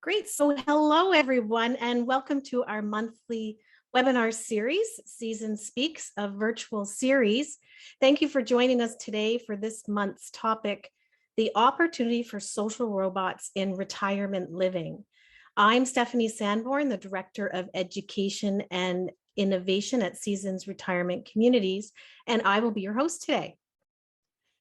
Great. So hello, everyone, and welcome to our monthly webinar series, Season Speaks, a virtual series. Thank you for joining us today for this month's topic, the opportunity for social robots in retirement living. I'm Stephanie Sanborn, the Director of Education and Innovation at Seasons Retirement Communities, and I will be your host today.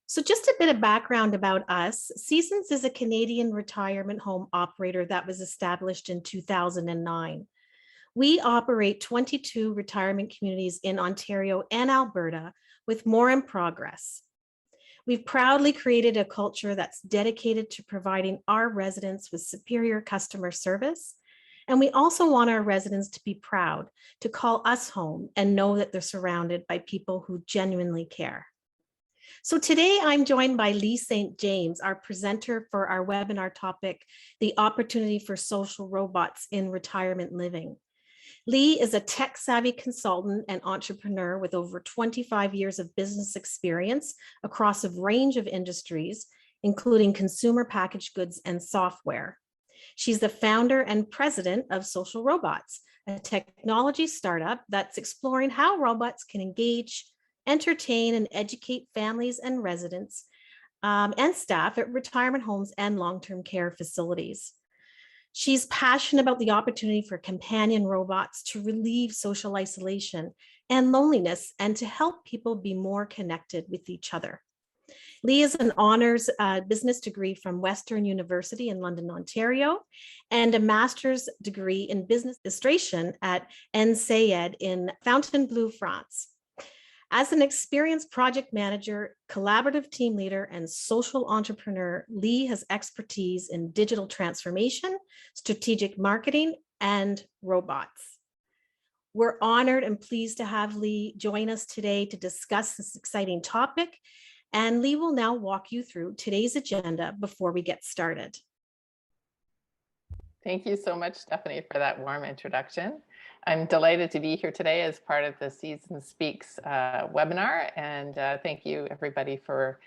So just a bit of background about us. Seasons is a Canadian retirement home operator that was established in 2009. We operate 22 retirement communities in Ontario and Alberta, with more in progress. We've proudly created a culture that's dedicated to providing our residents with superior customer service. And we also want our residents to be proud to call us home and know that they're surrounded by people who genuinely care. So today I'm joined by Lee St. James, our presenter for our webinar topic, the opportunity for social robots in retirement living. Lee is a tech-savvy consultant and entrepreneur with over 25 years of business experience across a range of industries, including consumer packaged goods and software. She's the founder and president of Social Robots, a technology startup that's exploring how robots can engage, entertain, and educate families and residents and staff at retirement homes and long-term care facilities. She's passionate about the opportunity for companion robots to relieve social isolation and loneliness and to help people be more connected with each other. Lee is an honors business degree from Western University in London, Ontario, and a master's degree in business administration at NCED in Fontainebleau, France. As an experienced project manager, collaborative team leader, and social entrepreneur, Lee has expertise in digital transformation, strategic marketing, and robots. We're honored and pleased to have Lee join us today to discuss this exciting topic. And Lee will now walk you through today's agenda before we get started. Thank you so much, Stephanie, for that warm introduction. I'm delighted to be here today as part of the Season Speaks webinar, and thank you everybody for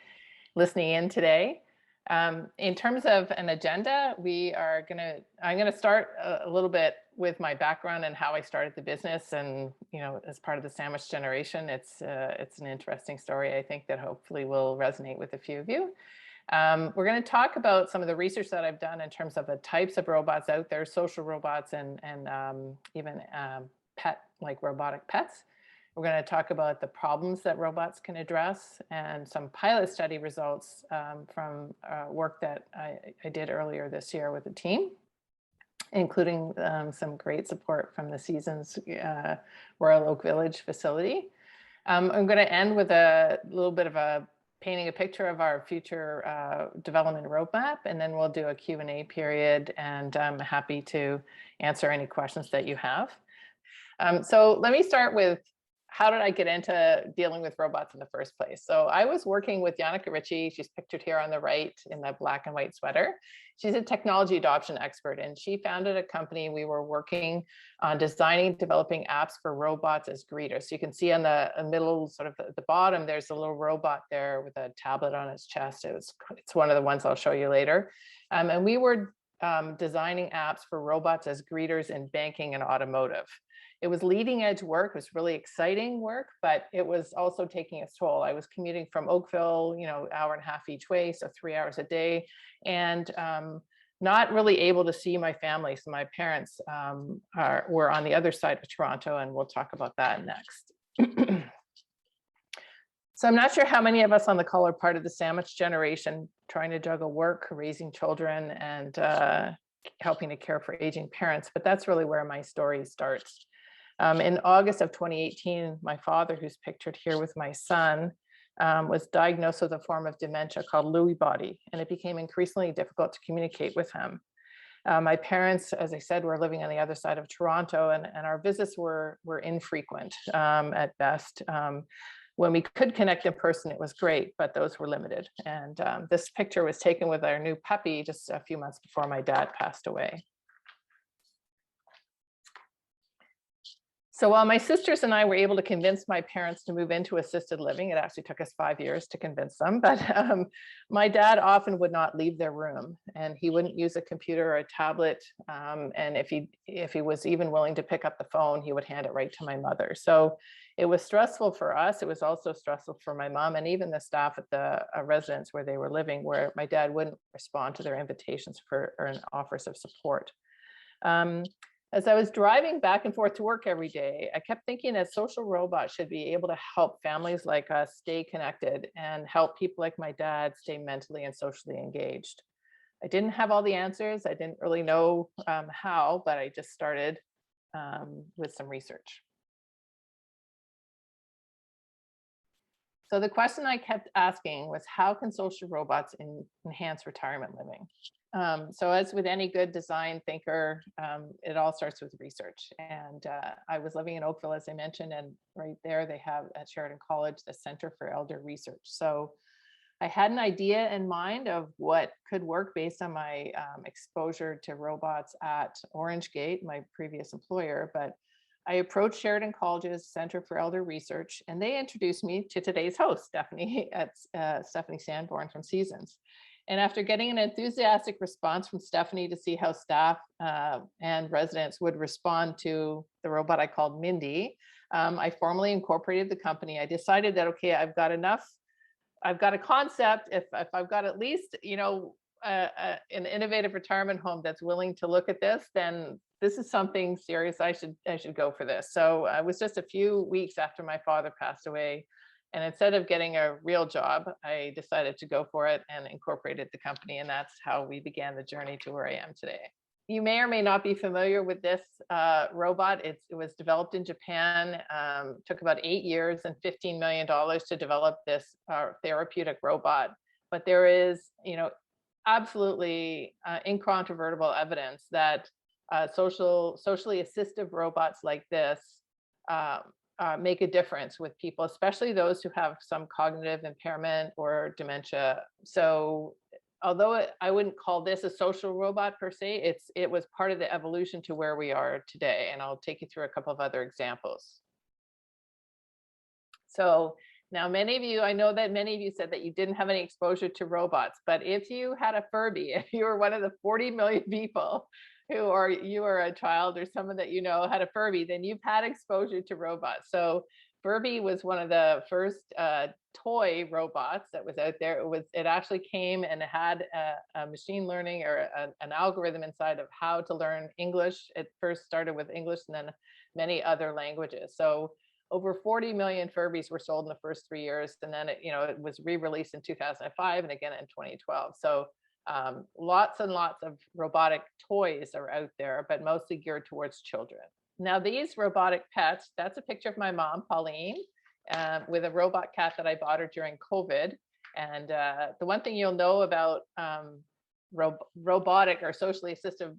listening in today. In terms of an agenda, I'm gonna start a little bit with my background and how I started the business, and as part of the sandwich generation, it's an interesting story. I think that hopefully will resonate with a few of you. We're going to talk about some of the research that I've done in terms of the types of robots out there, social robots and even like robotic pets. We're going to talk about the problems that robots can address and some pilot study results from work that I did earlier this year with a team, including some great support from the Seasons Royal Oak Village facility. I'm going to end with a little bit of painting a picture of our future development roadmap, and then we'll do a Q&A period, and I'm happy to answer any questions that you have. So let me start with, how did I get into dealing with robots in the first place? So I was working with Yannicka Ritchie. She's pictured here on the right in the black and white sweater. She's a technology adoption expert, and she founded a company. We were working on designing, developing apps for robots as greeters. So you can see on the middle, sort of at the bottom, there's a little robot there with a tablet on its chest. It's one of the ones I'll show you later. And we were designing apps for robots as greeters in banking and automotive. It was leading edge work. It was really exciting work, but it was also taking its toll. I was commuting from Oakville, hour and a half each way, so 3 hours a day, and not really able to see my family. So my parents were on the other side of Toronto, and we'll talk about that next. So I'm not sure how many of us on the call are part of the sandwich generation, trying to juggle work, raising children, and helping to care for aging parents, but that's really where my story starts. In August of 2018, my father, who's pictured here with my son, was diagnosed with a form of dementia called Lewy body, and it became increasingly difficult to communicate with him. My parents, as I said, were living on the other side of Toronto, and our visits were infrequent at best. When we could connect in person, it was great, but those were limited. And this picture was taken with our new puppy just a few months before my dad passed away. So while my sisters and I were able to convince my parents to move into assisted living, it actually took us 5 years to convince them, but my dad often would not leave their room, and he wouldn't use a computer or a tablet. And if he was even willing to pick up the phone, he would hand it right to my mother. So it was stressful for us. It was also stressful for my mom and even the staff at the residence where they were living, where my dad wouldn't respond to their invitations or offers of support. As I was driving back and forth to work every day, I kept thinking that social robots should be able to help families like us stay connected and help people like my dad stay mentally and socially engaged. I didn't have all the answers. I didn't really know how, but I just started with some research. So the question I kept asking was, how can social robots enhance retirement living? So as with any good design thinker, it all starts with research. And I was living in Oakville, as I mentioned, and right there they have at Sheridan College, the Center for Elder Research. So I had an idea in mind of what could work based on my exposure to robots at Orange Gate, my previous employer, but I approached Sheridan College's Center for Elder Research, and they introduced me to today's host, Stephanie, Stephanie Sanborn from Seasons. And after getting an enthusiastic response from Stephanie to see how staff and residents would respond to the robot I called Mindy, I formally incorporated the company. I decided that, okay, I've got enough. I've got a concept. If I've got at least, an innovative retirement home that's willing to look at this, then this is something serious. I should go for this. So it was just a few weeks after my father passed away. And instead of getting a real job, I decided to go for it and incorporated the company. And that's how we began the journey to where I am today. You may or may not be familiar with this robot. It was developed in Japan, took about 8 years and $15 million to develop this therapeutic robot. But there is, absolutely incontrovertible evidence that socially assistive robots like this make a difference with people, especially those who have some cognitive impairment or dementia. So although I wouldn't call this a social robot per se, it was part of the evolution to where we are today. And I'll take you through a couple of other examples. So now I know that many of you said that you didn't have any exposure to robots, but if you had a Furby, if you were one of the 40 million people you are a child or someone that you know had a Furby, then you've had exposure to robots. So Furby was one of the first toy robots that was out there. It actually came and had a machine learning or an algorithm inside of how to learn English. It first started with English and then many other languages. So over 40 million Furbies were sold in the first 3 years, and then it was re-released in 2005 and again in 2012. So lots and lots of robotic toys are out there, but mostly geared towards children. Now these robotic pets, that's a picture of my mom, Pauline, with a robot cat that I bought her during COVID. And the one thing you'll know about robotic or socially assistive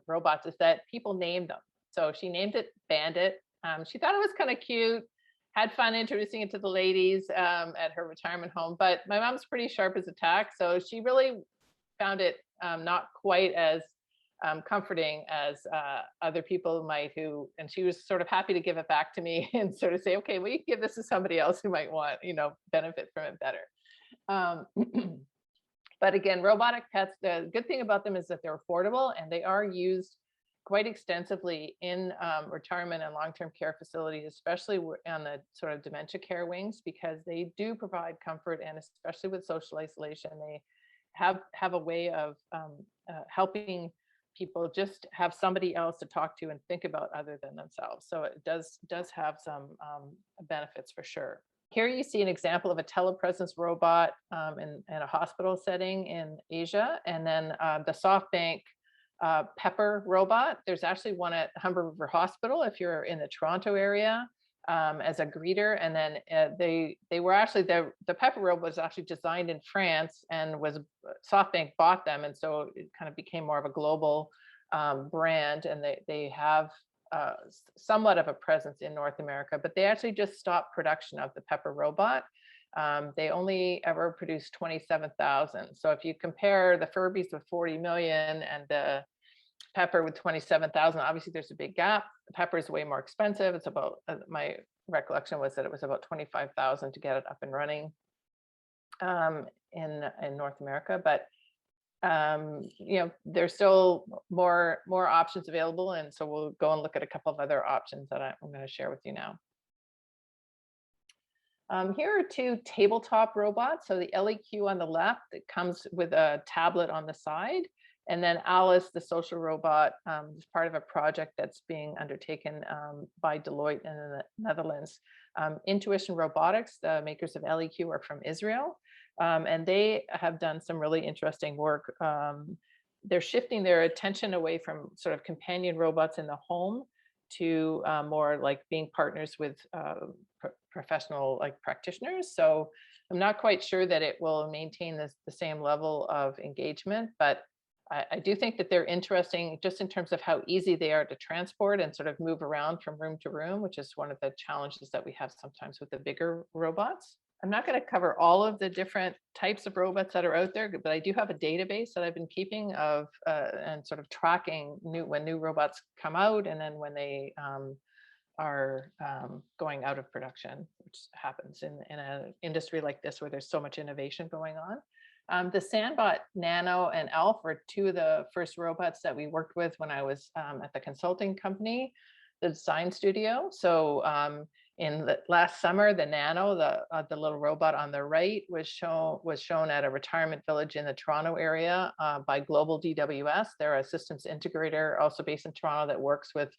robots is that people name them. So she named it Bandit. She thought it was kind of cute, had fun introducing it to the ladies at her retirement home, but my mom's pretty sharp as a tack. So she really found it not quite as comforting as other people might and she was sort of happy to give it back to me and sort of say, okay, well, you can give this to somebody else who might want, benefit from it better. But again, robotic pets, the good thing about them is that they're affordable and they are used quite extensively in retirement and long-term care facilities, especially on the sort of dementia care wings, because they do provide comfort, and especially with social isolation, they have a way of helping people just have somebody else to talk to and think about other than themselves. So it does have some benefits for sure. Here you see an example of a telepresence robot in a hospital setting in Asia, and then the SoftBank Pepper robot. There's actually one at Humber River Hospital if you're in the Toronto area as a greeter. And then they were actually, the Pepper robot was actually designed in France and SoftBank bought them. And so it kind of became more of a global brand, and they have somewhat of a presence in North America, but they actually just stopped production of the Pepper robot. They only ever produced 27,000. So if you compare the Furbies with 40 million and the Pepper with 27,000. Obviously, there's a big gap. Pepper is way more expensive. It's about, my recollection was that it was about 25,000 to get it up and running in North America. But you know, there's still more options available, and so we'll go and look at a couple of other options that I'm going to share with you now. Here are two tabletop robots. So the ElliQ on the left, it comes with a tablet on the side. And then Alice, the social robot, is part of a project that's being undertaken by Deloitte in the Netherlands. Intuition Robotics, the makers of ElliQ, are from Israel. And they have done some really interesting work. They're shifting their attention away from sort of companion robots in the home to more like being partners with professional like practitioners. So I'm not quite sure that it will maintain the same level of engagement, but I do think that they're interesting just in terms of how easy they are to transport and sort of move around from room to room, which is one of the challenges that we have sometimes with the bigger robots. I'm not going to cover all of the different types of robots that are out there, but I do have a database that I've been keeping of and sort of tracking when new robots come out, and then when they are going out of production, which happens in an industry like this where there's so much innovation going on. The Sanbot NANO and ELF were two of the first robots that we worked with when I was at the consulting company, the design studio. So in the last summer, the Nano, the little robot on the right, was shown at a retirement village in the Toronto area by Global DWS. They're a systems integrator, also based in Toronto, that works with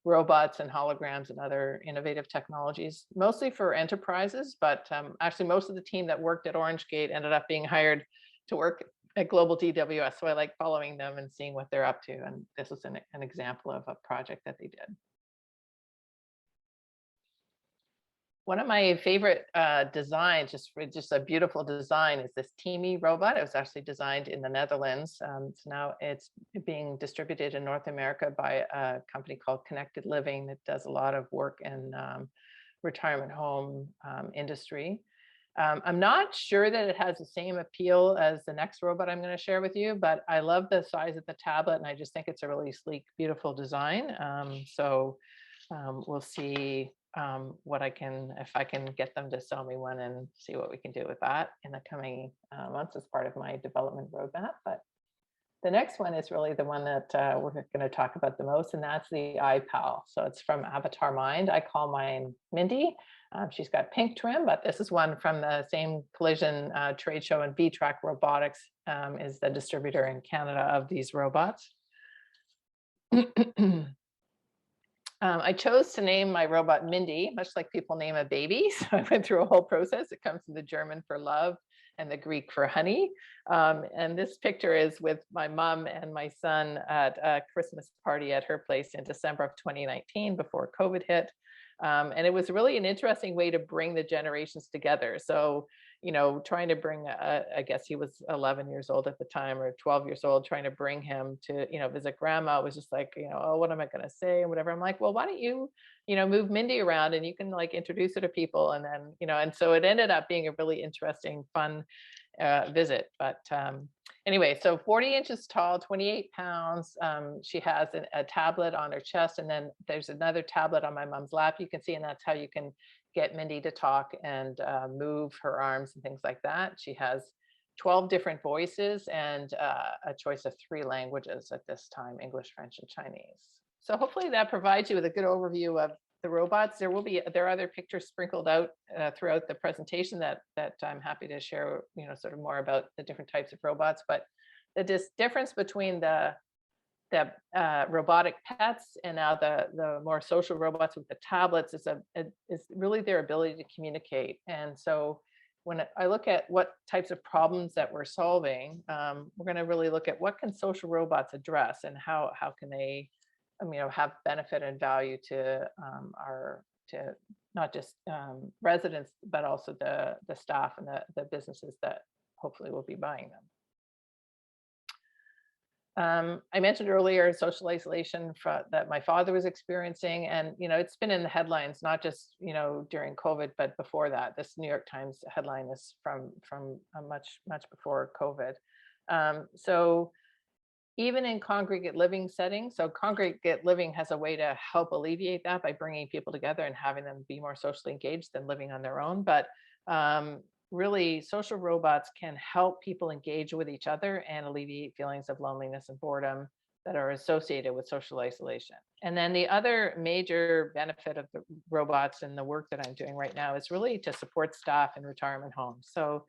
robots and holograms and other innovative technologies, mostly for enterprises. But actually, most of the team that worked at OrangeGate ended up being hired to work at Global DWS. So I like following them and seeing what they're up to. And this was an example of a project that they did. One of my favorite designs, just a beautiful design, is this Teamy robot. It was actually designed in the Netherlands. So now it's being distributed in North America by a company called Connected Living that does a lot of work in retirement home industry. I'm not sure that it has the same appeal as the next robot I'm going to share with you, but I love the size of the tablet, and I just think it's a really sleek, beautiful design. We'll see if I can get them to sell me one and see what we can do with that in the coming months as part of my development roadmap. But the next one is really the one that we're going to talk about the most, and that's the iPal. So it's from Avatar Mind. I call mine Mindy. She's got pink trim, but this is one from the same collision trade show, and V-Track Robotics is the distributor in Canada of these robots. I chose to name my robot Mindy, much like people name a baby. So I went through a whole process. It comes from the German for love and the Greek for honey. And this picture is with my mom and my son at a Christmas party at her place in December of 2019 before COVID hit. And it was really an interesting way to bring the generations together. So, you know, trying to bring, I guess he was 11 years old at the time, or 12 years old, trying to bring him to, you know, visit grandma. Was just like, you know, oh, what am I going to say and whatever. I'm like, well, why don't you, you know, move Mindy around and you can like introduce her to people. And then, you know, and so it ended up being a really interesting, fun visit. But anyway, so 40 inches tall, 28 pounds. She has a tablet on her chest, and then there's another tablet on my mom's lap, you can see, and that's how you can get Mindy to talk and move her arms and things like that. She has 12 different voices and a choice of 3 languages at this time: English, French, and Chinese. So hopefully that provides you with a good overview of the robots. There are other pictures sprinkled out throughout the presentation that I'm happy to share, you know, sort of more about the different types of robots. But the difference between the robotic pets and now the more social robots with the tablets is really their ability to communicate. And so when I look at what types of problems that we're solving, we're going to really look at what can social robots address, and how can they, you know, have benefit and value to not just residents, but also the staff and the businesses that hopefully will be buying them. I mentioned earlier social isolation that my father was experiencing, and you know, it's been in the headlines not just, you know, during COVID, but before that. This New York Times headline is from much before COVID. So even in congregate living settings. So congregate living has a way to help alleviate that by bringing people together and having them be more socially engaged than living on their own. But really, social robots can help people engage with each other and alleviate feelings of loneliness and boredom that are associated with social isolation. And then the other major benefit of the robots and the work that I'm doing right now is really to support staff in retirement homes. So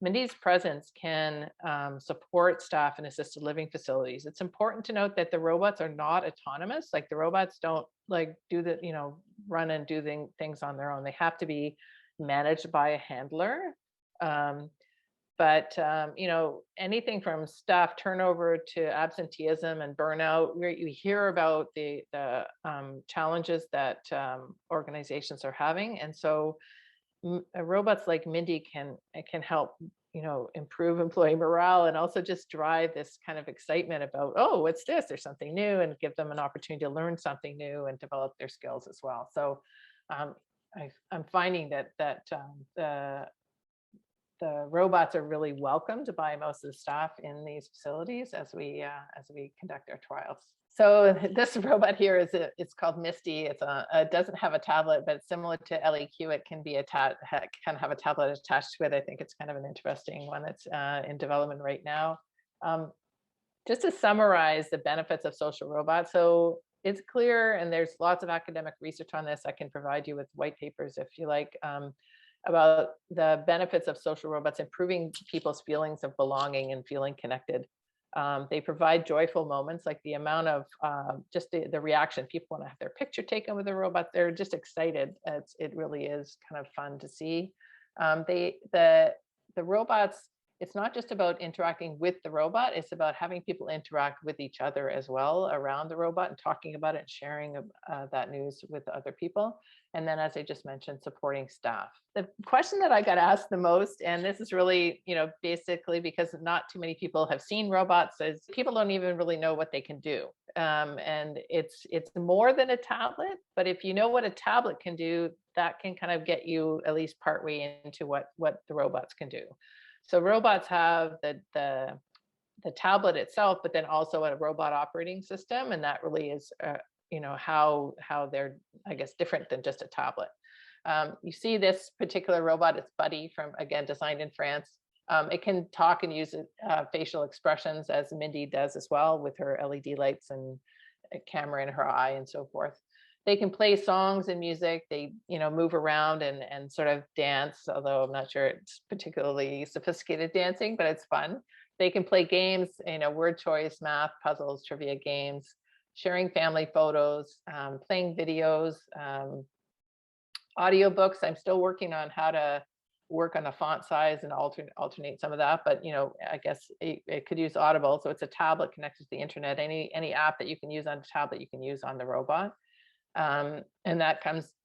Mindy's presence can support staff in assisted living facilities. It's important to note that the robots are not autonomous. Like the robots don't like do the, run and do things on their own. They have to be managed by a handler. But anything from staff turnover to absenteeism and burnout, where you hear about the challenges that organizations are having. And so robots like Mindy can help improve employee morale and also just drive this kind of excitement about, oh, what's this? There's something new, and give them an opportunity to learn something new and develop their skills as well. So I'm finding that the robots are really welcomed by most of the staff in these facilities as we conduct our trials. So this robot here it's called Misty. It doesn't have a tablet, but similar to ElliQ, it can have a tablet attached to it. I think it's kind of an interesting one that's in development right now. Just to summarize the benefits of social robots. So it's clear, and there's lots of academic research on this. I can provide you with white papers if you like, about the benefits of social robots improving people's feelings of belonging and feeling connected. They provide joyful moments, like the amount of just the reaction. People want to have their picture taken with a robot. They're just excited. It really is kind of fun to see. The robots, it's not just about interacting with the robot, it's about having people interact with each other as well around the robot and talking about it and sharing that news with other people. And then, as I just mentioned, supporting staff. The question that I got asked the most, and this is really, basically because not too many people have seen robots, is people don't even really know what they can do. And it's more than a tablet, but if you know what a tablet can do, that can kind of get you at least partway into what the robots can do. So robots have the tablet itself, but then also a robot operating system, and that really is how they're, I guess, different than just a tablet. You see this particular robot, it's Buddy, again, designed in France. It can talk and use facial expressions, as Mindy does as well, with her LED lights and a camera in her eye and so forth. They can play songs and music. They, move around and sort of dance, although I'm not sure it's particularly sophisticated dancing, but it's fun. They can play games, word choice, math, puzzles, trivia games, sharing family photos, playing videos, audiobooks. I'm still working on how to work on the font size and alternate some of that, but I guess it could use Audible. So it's a tablet connected to the internet. Any app that you can use on the tablet, you can use on the robot. And that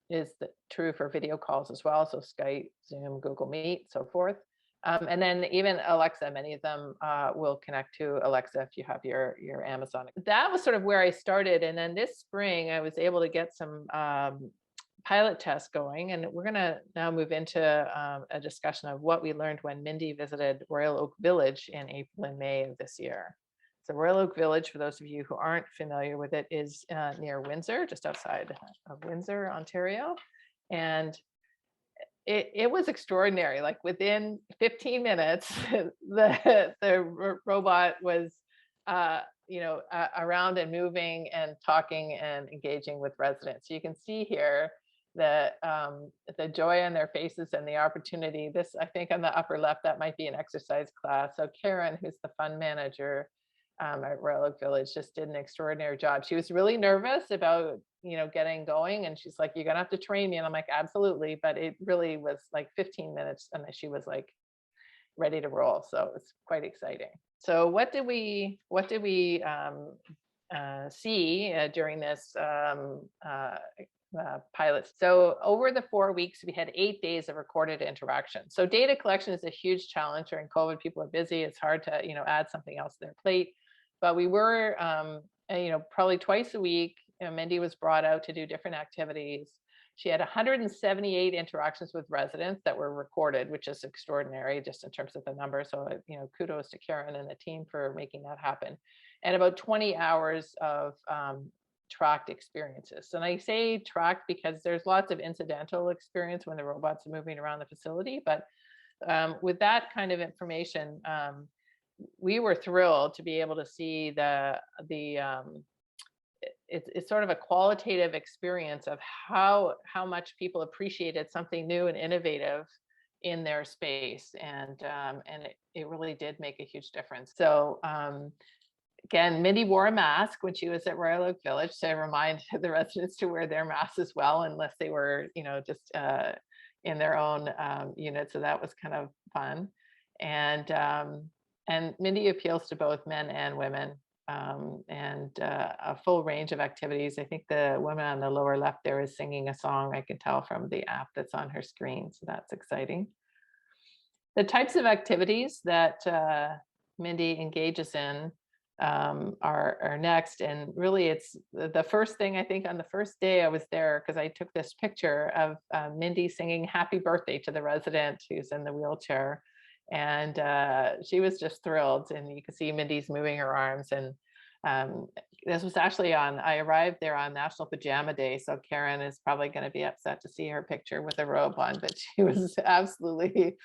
is true for video calls as well. So Skype, Zoom, Google Meet, so forth. And then even Alexa, many of them will connect to Alexa if you have your Amazon. That was sort of where I started. And then this spring, I was able to get some pilot tests going. And we're going to now move into a discussion of what we learned when Mindy visited Royal Oak Village in April and May of this year. So Royal Oak Village, for those of you who aren't familiar with it, is near Windsor, just outside of Windsor, Ontario. And it was extraordinary. Like within 15 minutes, the robot was, around and moving and talking and engaging with residents. So you can see here the joy on their faces and the opportunity. This, I think, on the upper left, that might be an exercise class. So Karen, who's the fund manager at Royal Oak Village, just did an extraordinary job. She was really nervous about, getting going. And she's like, you're going to have to train me. And I'm like, absolutely. But it really was like 15 minutes and she was like ready to roll. So it's quite exciting. So what did we see during this pilot? So over the 4 weeks, we had 8 days of recorded interaction. So data collection is a huge challenge during COVID. People are busy. It's hard to, add something else to their plate. But we were, probably twice a week, Mindy was brought out to do different activities. She had 178 interactions with residents that were recorded, which is extraordinary just in terms of the number. So, kudos to Karen and the team for making that happen. and about 20 hours of tracked experiences. And I say tracked because there's lots of incidental experience when the robots are moving around the facility, but with that kind of information, we were thrilled to be able to see it's sort of a qualitative experience of how much people appreciated something new and innovative in their space, and it really did make a huge difference. So again, Mindy wore a mask when she was at Royal Oak Village to remind the residents to wear their masks as well, unless they were, just in their own unit. So that was kind of fun. And Mindy appeals to both men and women, and a full range of activities. I think the woman on the lower left there is singing a song, I can tell from the app that's on her screen. So that's exciting. The types of activities that Mindy engages in are next. And really it's the first thing, I think on the first day I was there, because I took this picture of Mindy singing happy birthday to the resident who's in the wheelchair. And she was just thrilled, and you can see Mindy's moving her arms. And this was actually I arrived there on National Pajama Day, so Karen is probably going to be upset to see her picture with a robe on, but she was absolutely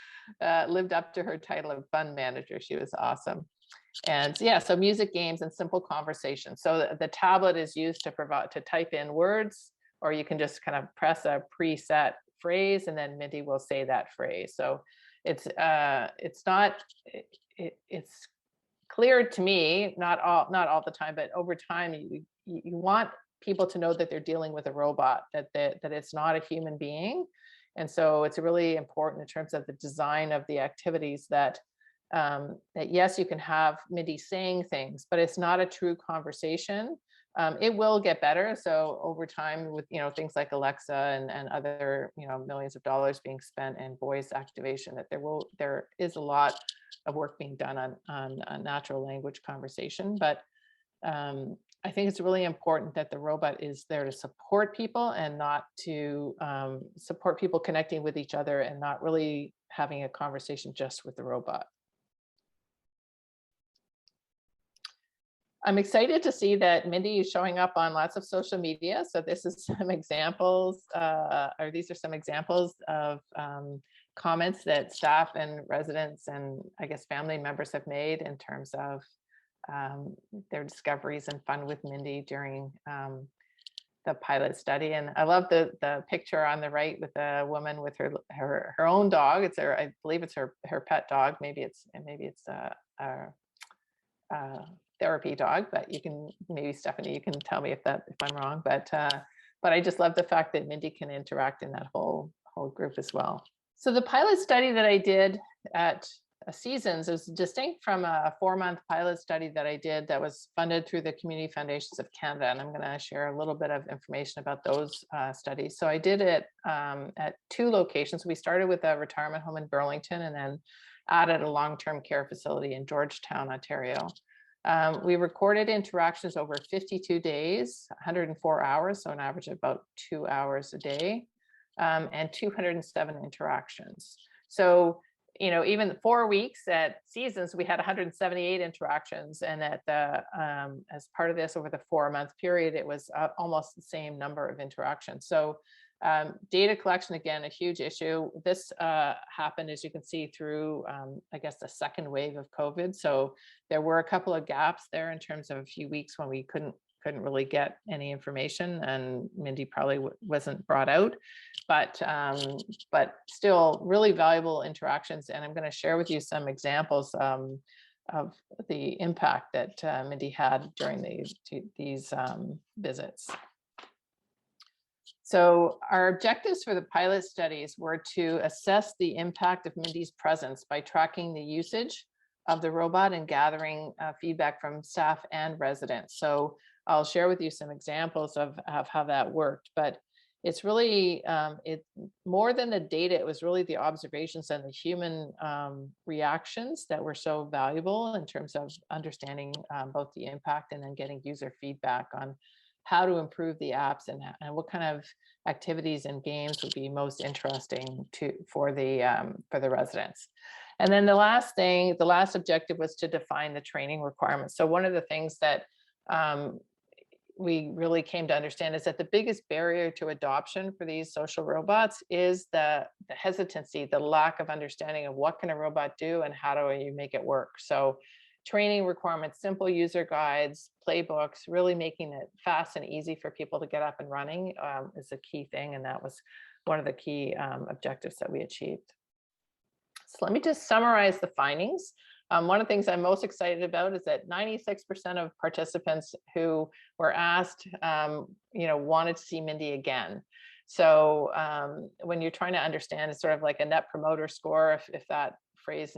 lived up to her title of fun manager. She was awesome. And yeah, so music, games, and simple conversation. So the tablet is used to type in words, or you can just kind of press a preset phrase, and then Mindy will say that phrase. So it's clear to me, not all the time, but over time, you want people to know that they're dealing with a robot, that it's not a human being. And so it's really important in terms of the design of the activities that yes, you can have Mindy saying things, but it's not a true conversation. It will get better. So over time, with things like Alexa and other millions of dollars being spent in voice activation, that there is a lot of work being done on natural language conversation. But I think it's really important that the robot is there to support people, and not to support people connecting with each other, and not really having a conversation just with the robot. I'm excited to see that Mindy is showing up on lots of social media. So this is some examples, or these are some examples of comments that staff and residents and I guess family members have made in terms of their discoveries and fun with Mindy during the pilot study. And I love the picture on the right with a woman with her own dog. It's I believe it's her pet dog. Maybe it's a therapy dog, but you can, maybe Stephanie, you can tell me if I'm wrong, but I just love the fact that Mindy can interact in that whole group as well. So the pilot study that I did at Seasons is distinct from a 4-month pilot study that I did that was funded through the Community Foundations of Canada. And I'm going to share a little bit of information about those studies. So I did it at 2 locations. We started with a retirement home in Burlington, and then added a long-term care facility in Georgetown, Ontario. We recorded interactions over 52 days, 104 hours, so an average of about 2 hours a day, and 207 interactions. So, even 4 weeks at Seasons, we had 178 interactions, and at as part of this, over the 4-month period, it was almost the same number of interactions. So data collection, again, a huge issue. This happened, as you can see, through, I guess, the second wave of COVID. So there were a couple of gaps there in terms of a few weeks when we couldn't really get any information, and Mindy probably wasn't brought out, but still really valuable interactions. And I'm going to share with you some examples of the impact that Mindy had during these visits. So our objectives for the pilot studies were to assess the impact of Mindy's presence by tracking the usage of the robot and gathering feedback from staff and residents. So I'll share with you some examples of how that worked, but it's really, more than the data, it was really the observations and the human reactions that were so valuable in terms of understanding both the impact and then getting user feedback on how to improve the apps, and what kind of activities and games would be most interesting for the residents. And then the last objective was to define the training requirements. So one of the things that we really came to understand is that the biggest barrier to adoption for these social robots is the hesitancy, the lack of understanding of what can a robot do and how do you make it work. So training requirements, simple user guides, playbooks, really making it fast and easy for people to get up and running is a key thing. And that was one of the key objectives that we achieved. So let me just summarize the findings. One of the things I'm most excited about is that 96% of participants who were asked, wanted to see Mindy again. So when you're trying to understand, it's sort of like a net promoter score, if that phrase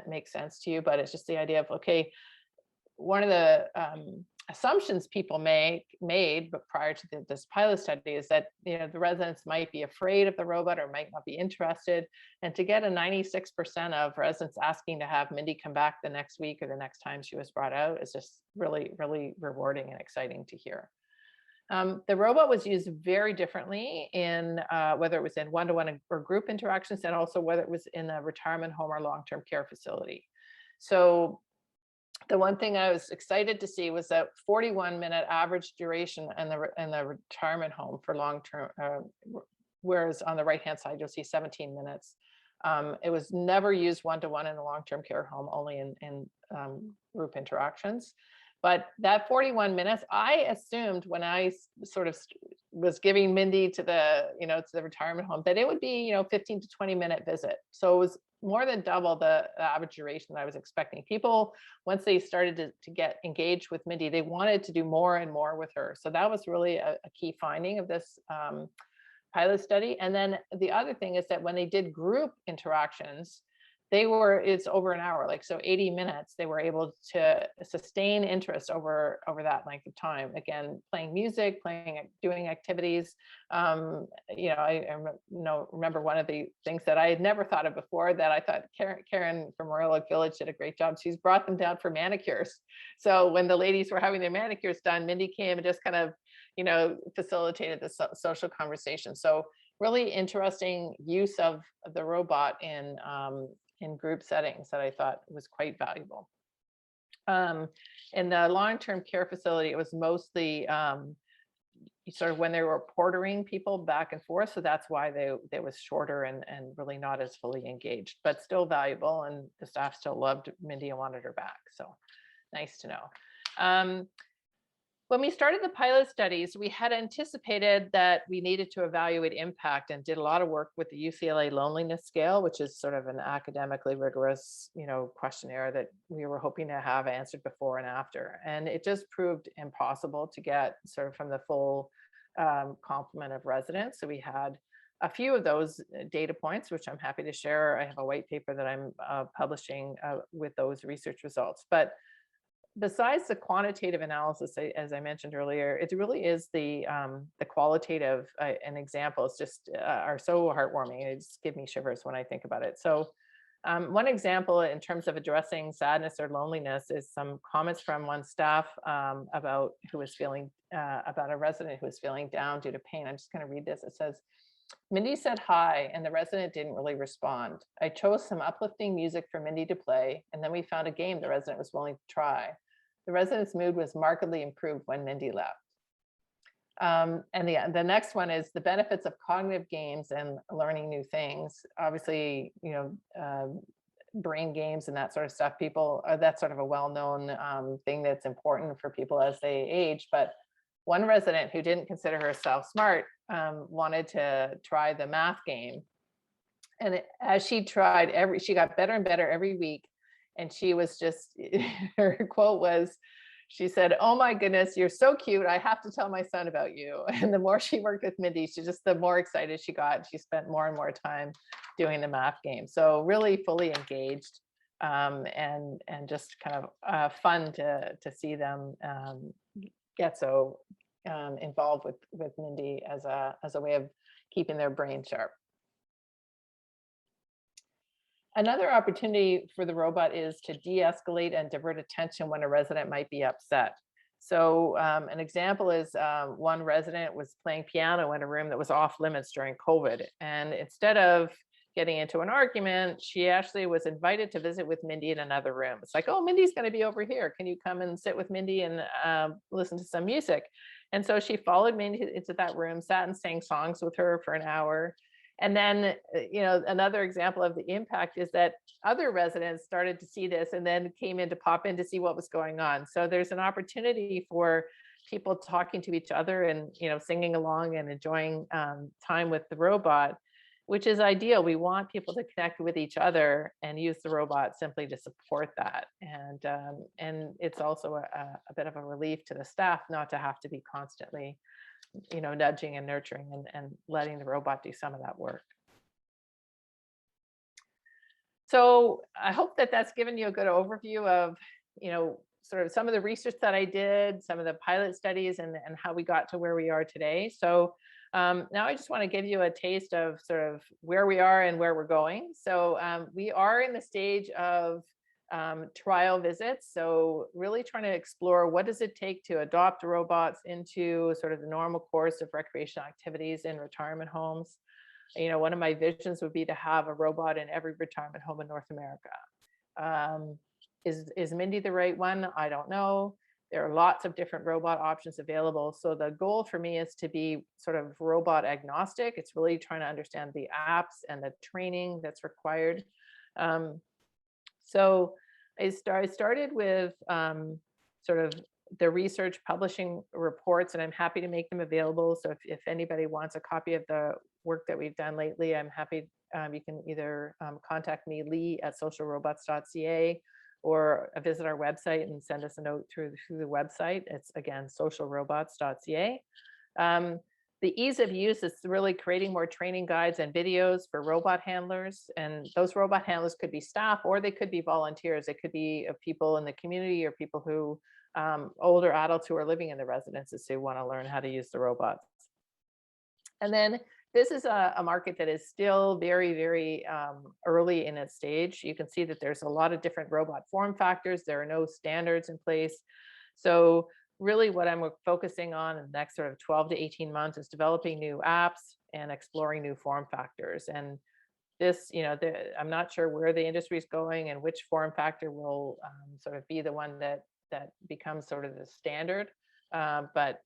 makes sense to you, but it's just the idea of, okay, one of the assumptions people made but prior to this pilot study is that the residents might be afraid of the robot or might not be interested, and to get a 96% of residents asking to have Mindy come back the next week or the next time she was brought out is just really, really rewarding and exciting to hear. The robot was used very differently in whether it was in one-to-one or group interactions, and also whether it was in a retirement home or long-term care facility. So the one thing I was excited to see was that 41-minute average duration in the retirement home for long-term, whereas on the right-hand side, you'll see 17 minutes. It was never used one-to-one in the long-term care home, only in group interactions. But that 41 minutes, I assumed when I sort of was giving Mindy to the retirement home, that it would be, 15 to 20-minute visit. So it was more than double the average duration that I was expecting. People, once they started to get engaged with Mindy, they wanted to do more and more with her. So that was really a key finding of this pilot study. And then the other thing is that when they did group interactions, it's over an hour, so 80 minutes, they were able to sustain interest over that length of time. Again, playing music, doing activities. I remember one of the things that I had never thought of before that I thought Karen from Royal Oak Village did a great job. She's brought them down for manicures. So when the ladies were having their manicures done, Mindy came and just kind of, facilitated the social conversation. So really interesting use of the robot in group settings that I thought was quite valuable. In the long-term care facility, it was mostly sort of when they were portering people back and forth. So that's why they was shorter and really not as fully engaged, but still valuable. And the staff still loved Mindy and wanted her back. So nice to know. When we started the pilot studies, we had anticipated that we needed to evaluate impact and did a lot of work with the UCLA loneliness scale, which is sort of an academically rigorous, questionnaire that we were hoping to have answered before and after. And it just proved impossible to get sort of from the full complement of residents. So we had a few of those data points, which I'm happy to share. I have a white paper that I'm publishing with those research results. But besides the quantitative analysis, as I mentioned earlier, it really is the qualitative and examples just are so heartwarming. It just gives me shivers when I think about it. So one example in terms of addressing sadness or loneliness is some comments from one staff about a resident who was feeling down due to pain. I'm just going to read this. It says, Mindy said hi, and the resident didn't really respond. I chose some uplifting music for Mindy to play, and then we found a game the resident was willing to try. The resident's mood was markedly improved when Mindy left. And the next one is the benefits of cognitive games and learning new things. Obviously, brain games and that sort of stuff, that's sort of a well-known thing that's important for people as they age. But one resident who didn't consider herself smart wanted to try the math game. And as she tried, she got better and better every week. And she was just, her quote was, she said, "Oh my goodness, you're so cute. I have to tell my son about you." And the more she worked with Mindy, the more excited she got. She spent more and more time doing the math game. So really fully engaged and just kind of fun to see them get so involved with Mindy as a way of keeping their brain sharp. Another opportunity for the robot is to de-escalate and divert attention when a resident might be upset. So an example is one resident was playing piano in a room that was off limits during COVID. And instead of getting into an argument, she actually was invited to visit with Mindy in another room. It's like, oh, Mindy's going to be over here. Can you come and sit with Mindy and listen to some music? And so she followed Mindy into that room, sat and sang songs with her for an hour. And then, another example of the impact is that other residents started to see this and then came in to pop in to see what was going on. So there's an opportunity for people talking to each other and, singing along and enjoying time with the robot, which is ideal. We want people to connect with each other and use the robot simply to support that. And it's also a bit of a relief to the staff not to have to be constantly nudging and nurturing and letting the robot do some of that work. So I hope that that's given you a good overview of, sort of some of the research that I did, some of the pilot studies, and how we got to where we are today. So now I just want to give you a taste of sort of where we are and where we're going. So we are in the stage of trial visits. So really trying to explore what does it take to adopt robots into sort of the normal course of recreational activities in retirement homes. One of my visions would be to have a robot in every retirement home in North America. Is Mindy the right one? I don't know. There are lots of different robot options available. So the goal for me is to be sort of robot agnostic. It's really trying to understand the apps and the training that's required. So I started with sort of the research publishing reports, and I'm happy to make them available. So if anybody wants a copy of the work that we've done lately, I'm happy. You can either contact me, lee@socialrobots.ca, or visit our website and send us a note through the website. It's again, socialrobots.ca. The ease of use is really creating more training guides and videos for robot handlers. And those robot handlers could be staff, or they could be volunteers. It could be people in the community, or people who, older adults who are living in the residences who want to learn how to use the robots. And then this is a market that is still very, very early in its stage. You can see that there's a lot of different robot form factors. There are no standards in place. So really what I'm focusing on in the next sort of 12 to 18 months is developing new apps and exploring new form factors. And this, I'm not sure where the industry is going and which form factor will sort of be the one that becomes sort of the standard. But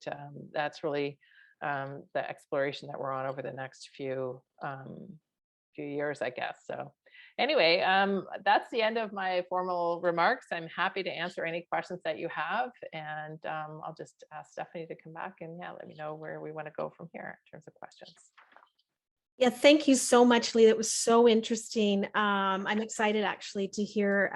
that's really the exploration that we're on over the next few years, I guess. So anyway, that's the end of my formal remarks. I'm happy to answer any questions that you have. And I'll just ask Stephanie to come back and let me know where we want to go from here in terms of questions. Yeah, thank you so much, Lee. That was so interesting. I'm excited actually to hear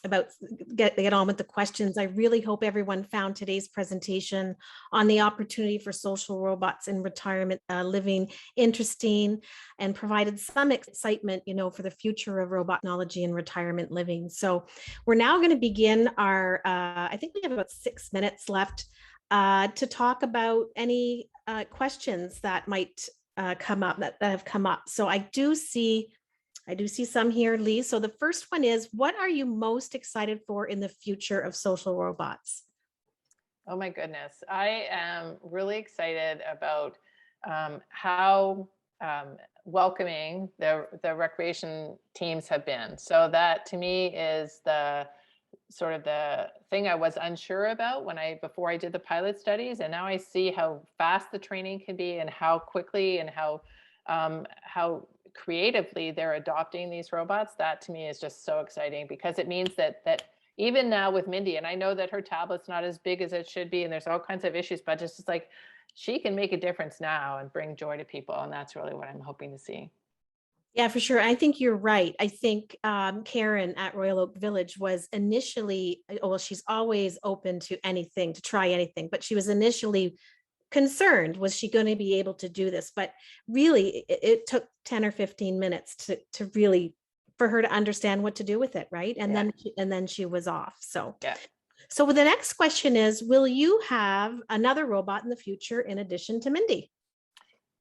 about get on with the questions. I really hope everyone found today's presentation on the opportunity for social robots in retirement living interesting and provided some excitement, for the future of robot technology in retirement living. So we're now going to begin our, I think we have about 6 minutes left to talk about any questions that might come up that have come up. So I do see some here, Lee. So the first one is, what are you most excited for in the future of social robots? Oh my goodness. I am really excited about how welcoming the recreation teams have been. So that to me is the sort of the thing I was unsure about before I did the pilot studies, and now I see how fast the training can be and how quickly and how creatively they're adopting these robots. That to me is just so exciting, because it means that even now with Mindy, and I know that her tablet's not as big as it should be, and there's all kinds of issues, but it's just like she can make a difference now and bring joy to people, and that's really what I'm hoping to see. Yeah, for sure. I think you're right. I think Karen at Royal Oak Village was initially, well, she's always open to anything, to try anything, but she was initially concerned, was she going to be able to do this? But really, it took 10 or 15 minutes to really, for her to understand what to do with it, right? And then she was off. So yeah. So the next question is, will you have another robot in the future in addition to Mindy?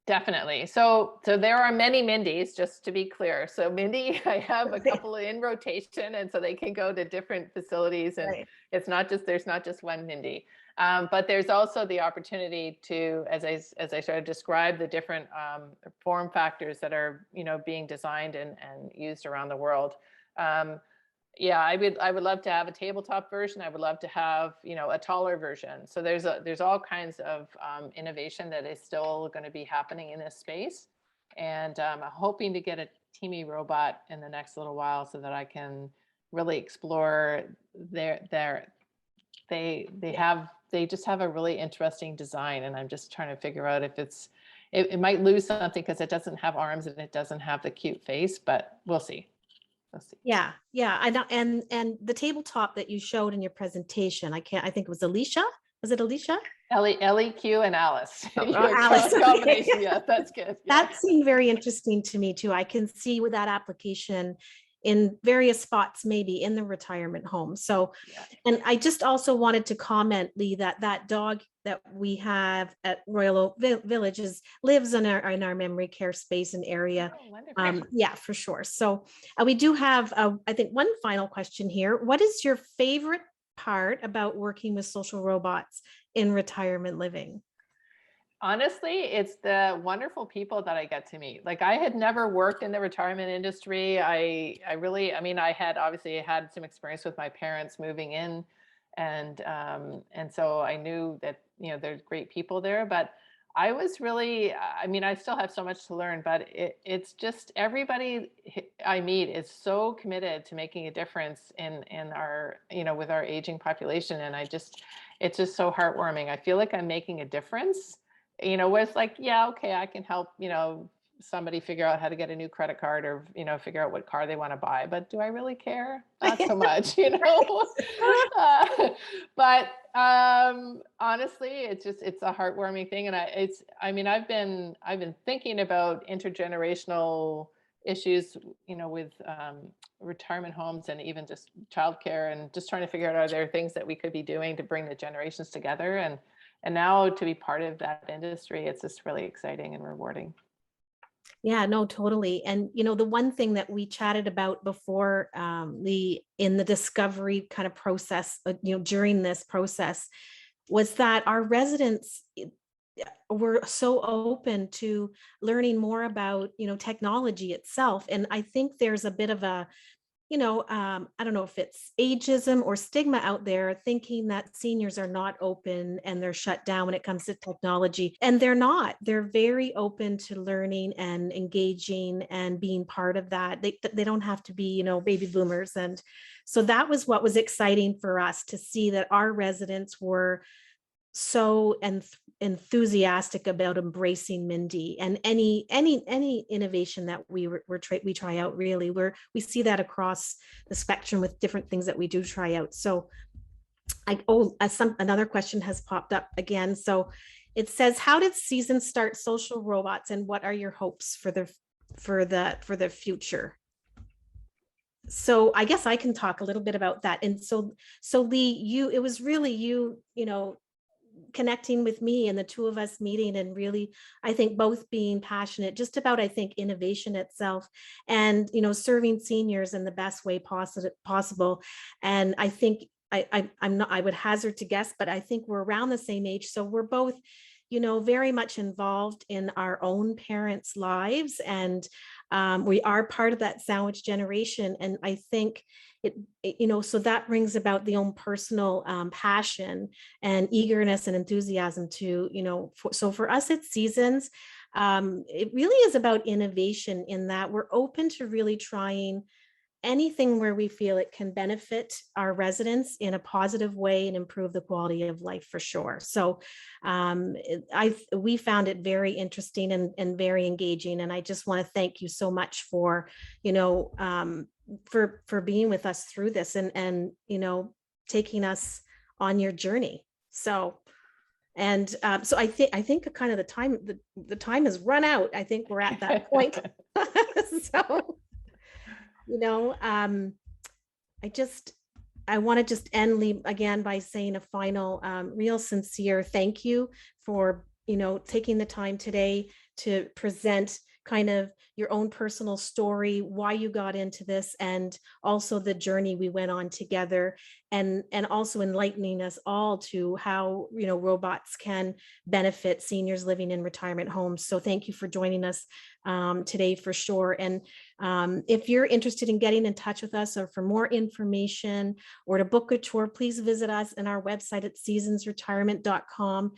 Definitely. So there are many Mindys, just to be clear. So Mindy, I have a couple in rotation, and so they can go to different facilities, and there's not just one Mindy. But there's also the opportunity to, as I sort of described, the different form factors that are, being designed and used around the world. Yeah, I would love to have a tabletop version. I would love to have, a taller version. So there's all kinds of innovation that is still going to be happening in this space. And I'm hoping to get a Teamy robot in the next little while so that I can really explore they just have a really interesting design, and I'm just trying to figure out if it might lose something because it doesn't have arms and it doesn't have the cute face, but we'll see. Yeah, I know. And the tabletop that you showed in your presentation, I think it was Alicia. Was it Alicia? ElliQ and Alice. Alice. Combination. Yeah, that's good. Yeah. That seemed very interesting to me too. I can see with that application in various spots, maybe in the retirement home. So, yeah. And I just also wanted to comment, Lee, that dog that we have at Royal Oak Village lives in our memory care space and area. Oh, wonderful. Yeah, for sure. So we do have, I think, one final question here. What is your favorite part about working with social robots in retirement living? Honestly, it's the wonderful people that I get to meet. Like, I had never worked in the retirement industry. I had obviously had some experience with my parents moving in, and so I knew that, there's great people there, but I was really, I still have so much to learn, but it's just everybody I meet is so committed to making a difference in our, with our aging population. And it's just so heartwarming. I feel like I'm making a difference. Where it's like, yeah, okay, I can help, somebody figure out how to get a new credit card or, figure out what car they want to buy. But do I really care? Not so much, but honestly, it's a heartwarming thing. And I've been thinking about intergenerational issues, with retirement homes and even just childcare, and just trying to figure out, are there things that we could be doing to bring the generations together? And now to be part of that industry, it's just really exciting and rewarding. Yeah, no, totally. And, the one thing that we chatted about before, Lee, in the discovery kind of process, during this process, was that our residents were so open to learning more about, technology itself. And I think there's a bit of a, I don't know if it's ageism or stigma out there thinking that seniors are not open and they're shut down when it comes to technology. And they're not. They're very open to learning and engaging and being part of that. They don't have to be, baby boomers. And so that was what was exciting for us, to see that our residents were so enthusiastic about embracing Mindy, and any innovation that we try out. Really, we see that across the spectrum with different things that we do try out. So another question has popped up again. So it says, how did Season start social robots, and what are your hopes for the future? So I guess I can talk a little bit about that. And so Lee, it was really you connecting with me, and the two of us meeting, and really, I think, both being passionate just about, innovation itself, and, serving seniors in the best way possible. And I think I would hazard to guess, but I think we're around the same age. So we're both, very much involved in our own parents' lives. And we are part of that sandwich generation. And I think so that brings about the own personal passion and eagerness and enthusiasm to, so for us at Seasons, it really is about innovation, in that we're open to really trying anything where we feel it can benefit our residents in a positive way and improve the quality of life, for sure. So we found it very interesting and very engaging. And I just want to thank you so much for, for being with us through this, and taking us on your journey. So I think kind of the time has run out. I think we're at that point. So I want to just end, Lee, again by saying a final real sincere thank you for taking the time today to present kind of your own personal story, why you got into this, and also the journey we went on together, and also enlightening us all to how, you know, robots can benefit seniors living in retirement homes. So thank you for joining us today for sure. And if you're interested in getting in touch with us or for more information or to book a tour, please visit us on our website at seasonsretirement.com.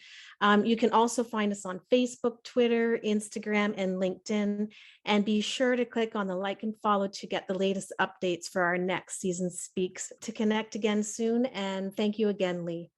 You can also find us on Facebook, Twitter, Instagram, and LinkedIn. And be sure to click on the like and follow to get the latest updates for our next Season Speaks. To connect again soon. And thank you again, Lee.